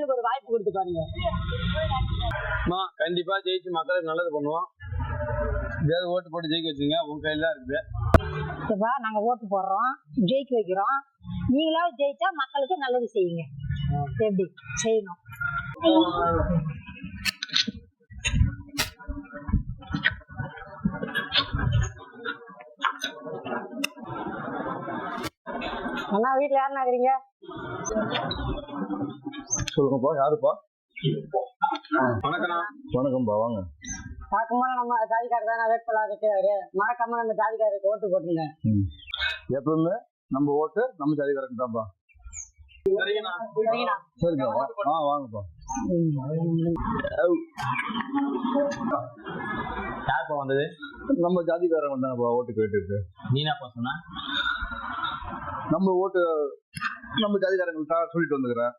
அண்ணனுக்கு ஒரு வாய்ப்பு கொடுத்து பாருங்க. கண்டிப்பா ஜெயிச்சு மக்களுக்கு நல்லது பண்ணுவோம். ஏதாவது ஓட்டு போட்டு ஜெயிக்க வச்சுங்க, உங்க கையில தான் இருக்குது. இப்ப நாங்க ஓட்டு போடுறோம், ஜெயிக்க வைக்கிறோம். நீங்களாவது ஜெயிச்சா மக்களுக்கு நல்லது செய்யுங்க. எப்படி செய்யணும்? அண்ணா வீட்டுல யாருன்னா இருக்கிறீங்க? சொல்லுங்கப்பா, யாருப்பா? வணக்கம்ண்ணா. வணக்கம்ப்பா, வாங்க. பார்க்கும்போது நம்ம ஜாதிக்காரர் தானே வேட்பாளர் இருக்காரு. மறக்காம நம்ம ஜாதிக்காரருக்கு ஓட்டு போட்டுங்க. எப்பவுமே நம்ம ஓட்டு நம்ம ஜாதிக்காரங்க தான்ப்பா. சரிப்பா, வாங்கப்பா. யாருப்பா வந்தது? நம்ம ஜாதிக்காரங்க தானப்பா ஓட்டு கேட்டுருக்கு. நீனாப்பா சொன்னா? நம்ம ஓட்டு நம்ம ஜாதிக்காரங்கள்ட்ட சொல்லிட்டு வந்துக்கிறேன்.